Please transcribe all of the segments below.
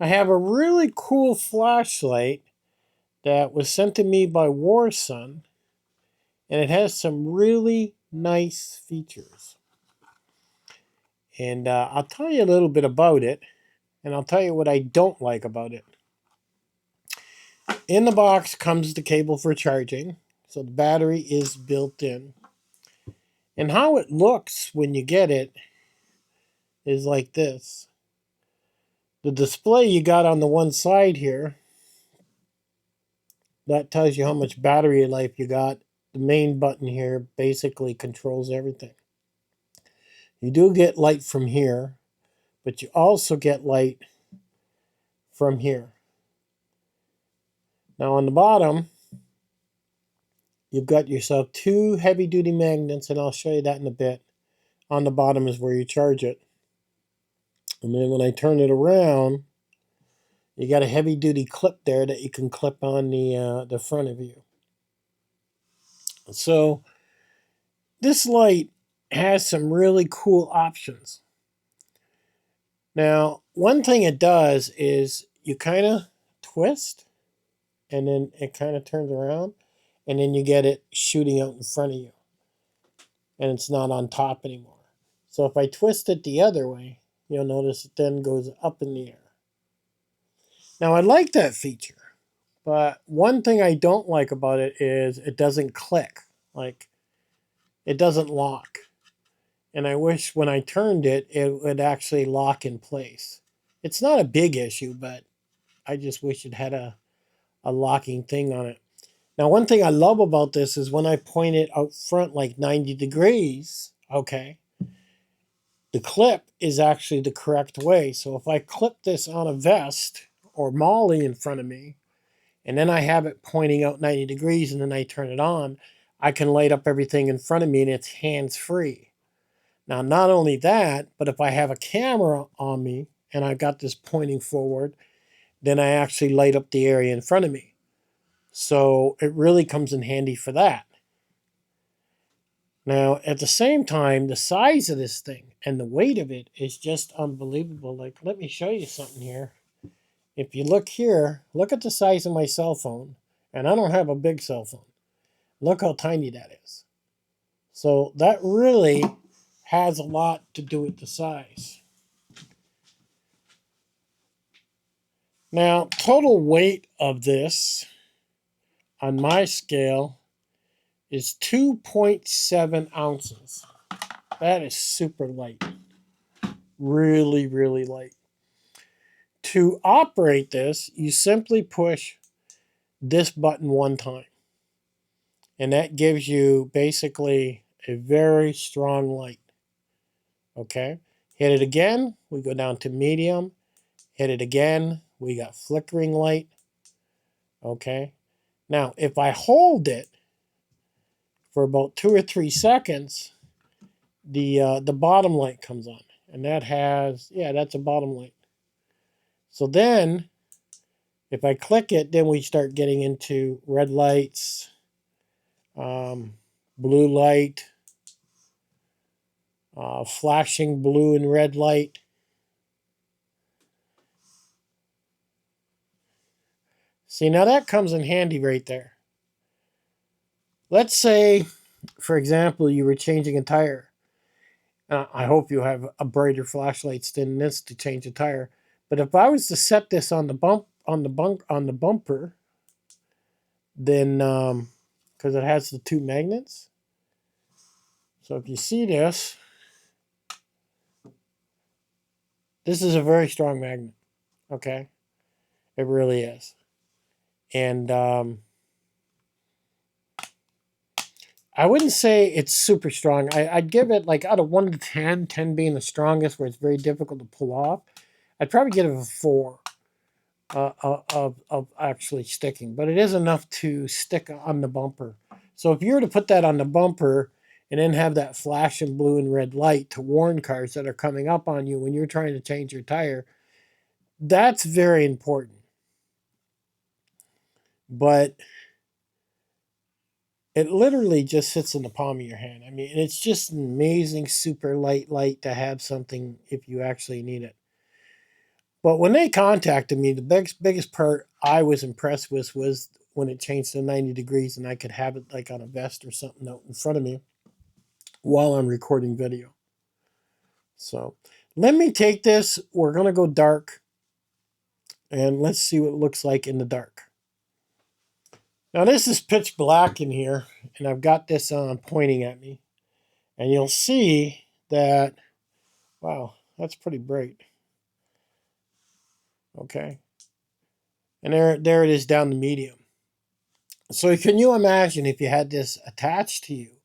I have a really cool flashlight that was sent to me by WARSUN, and it has some really nice features. And I'll tell you a little bit about it, and I'll tell you what I don't like about it. In the box comes the cable for charging, so the battery is built in. And how it looks when you get it is like this. The display you got on the one side here, that tells you how much battery life you got. The main button here basically controls everything. You do get light from here, but you also get light from here. Now on the bottom, you've got yourself two heavy-duty magnets, and I'll show you that in a bit. On the bottom is where you charge it. And then when I turn it around, you got a heavy-duty clip there that you can clip on the front of you. So this light has some really cool options. Now, one thing it does is you kind of twist, and then it kind of turns around, and then you get it shooting out in front of you. And it's not on top anymore. So if I twist it the other way, you'll notice it then goes up in the air. Now, I like that feature, but one thing I don't like about it is it doesn't click. Like, it doesn't lock. And I wish when I turned it, it would actually lock in place. It's not a big issue, but I just wish it had a locking thing on it. Now, one thing I love about this is when I point it out front like 90 degrees, okay, the clip is actually the correct way. So if I clip this on a vest or molly in front of me, and then I have it pointing out 90 degrees and then I turn it on, I can light up everything in front of me and it's hands-free. Now, not only that, but if I have a camera on me and I've got this pointing forward, then I actually light up the area in front of me. So it really comes in handy for that. Now, at the same time, the size of this thing and the weight of it is just unbelievable. Like, let me show you something here. If you look here, look at the size of my cell phone. And I don't have a big cell phone. Look how tiny that is. So that really has a lot to do with the size. Now, total weight of this on my scale is 2.7 ounces. That is super light. Really, really light. To operate this, you simply push this button one time. And that gives you basically a very strong light. Okay? Hit it again, we go down to medium. Hit it again, we got flickering light. Okay? Now, if I hold it for about 2 or 3 seconds, the bottom light comes on. And that has, yeah, that's a bottom light. So then, if I click it, then we start getting into red lights, blue light, flashing blue and red light. See, now that comes in handy right there. Let's say, for example, you were changing a tire. I hope you have a brighter flashlights than this to change a tire. But if I was to set this on the bumper, then because it has the two magnets. So if you see this, this is a very strong magnet. Okay, it really is. And I wouldn't say it's super strong. I'd give it like out of 1 to 10, 10 being the strongest, where it's very difficult to pull off. I'd probably give it a 4 of actually sticking. But it is enough to stick on the bumper. So if you were to put that on the bumper and then have that flashing blue and red light to warn cars that are coming up on you when you're trying to change your tire, that's very important. But it literally just sits in the palm of your hand. I mean, it's just an amazing, super light light to have something if you actually need it. But when they contacted me, the biggest part I was impressed with was when it changed to 90 degrees and I could have it like on a vest or something out in front of me while I'm recording video. So let me take this. We're going to go dark and let's see what it looks like in the dark. Now this is pitch black in here and I've got this on pointing at me. And you'll see that, wow, that's pretty bright. Okay. And there it is down the medium. So can you imagine if you had this attached to you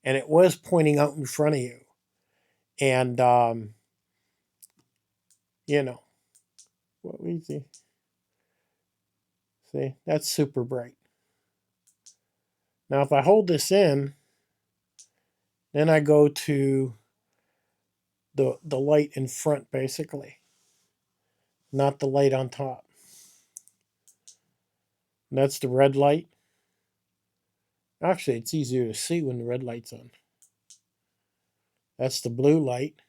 and it was pointing out in front of you and, you know, what we see. See, that's super bright. Now, if I hold this in, then I go to the light in front, basically, not the light on top. And that's the red light. Actually, it's easier to see when the red light's on. That's the blue light.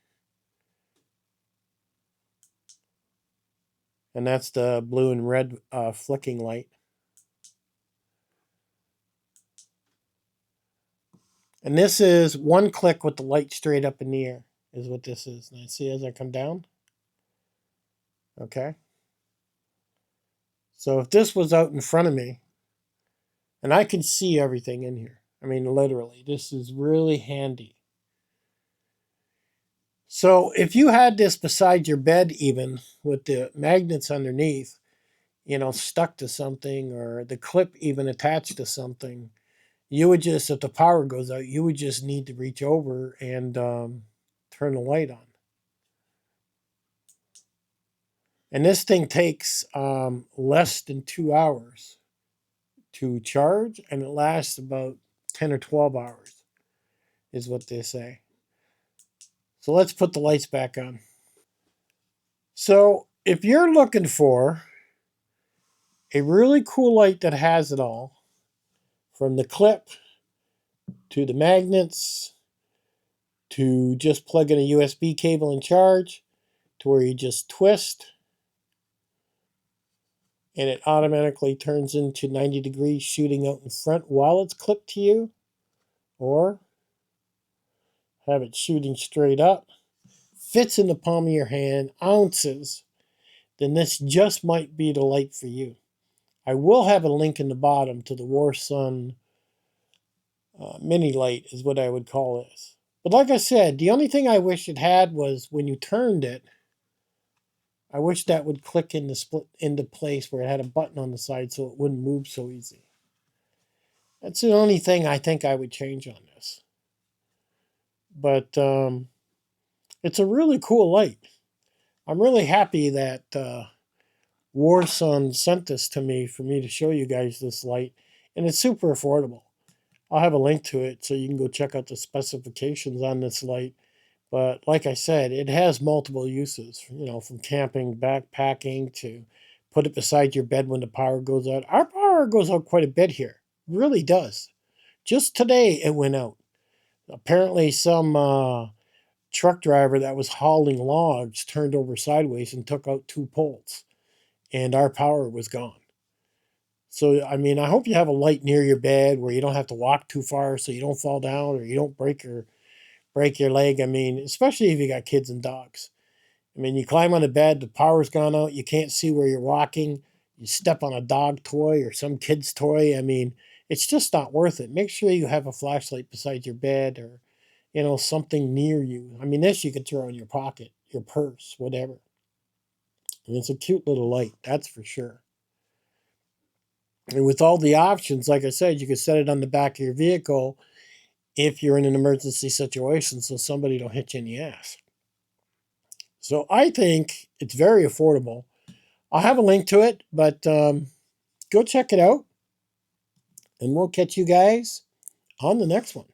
And that's the blue and red flicking light. And this is one click with the light straight up in the air, is what this is. And I see as I come down. Okay. So if this was out in front of me, and I can see everything in here. I mean, literally, this is really handy. So if you had this beside your bed, even with the magnets underneath, you know, stuck to something or the clip even attached to something, you would just, if the power goes out, you would just need to reach over and turn the light on. And this thing takes less than 2 hours to charge, and it lasts about 10 or 12 hours, is what they say. So let's put the lights back on. So if you're looking for a really cool light that has it all, from the clip to the magnets to just plug in a USB cable and charge, to where you just twist and it automatically turns into 90 degrees shooting out in front while it's clipped to you, or have it shooting straight up, fits in the palm of your hand, ounces, then this just might be the light for you. I will have a link in the bottom to the WARSUN mini light, is what I would call this. But like I said, the only thing I wish it had was when you turned it, I wish that would click into split into place where it had a button on the side so it wouldn't move so easy. That's the only thing I think I would change on this. But it's a really cool light. I'm really happy that WARSUN sent this to me for me to show you guys this light. And it's super affordable. I'll have a link to it so you can go check out the specifications on this light. But like I said, it has multiple uses, you know, from camping, backpacking, to put it beside your bed when the power goes out. Our power goes out quite a bit here. It really does. Just today it went out. Apparently some truck driver that was hauling logs turned over sideways and took out 2 poles. And our power was gone. So, I mean, I hope you have a light near your bed where you don't have to walk too far so you don't fall down or you don't break your leg. I mean, especially if you got kids and dogs. I mean, you climb on the bed, the power's gone out, you can't see where you're walking, you step on a dog toy or some kid's toy. I mean, it's just not worth it. Make sure you have a flashlight beside your bed or, you know, something near you. I mean, this you could throw in your pocket, your purse, whatever. And it's a cute little light, that's for sure. And with all the options, like I said, you could set it on the back of your vehicle if you're in an emergency situation so somebody don't hit you in the ass. So I think it's very affordable. I'll have a link to it, but go check it out. And we'll catch you guys on the next one.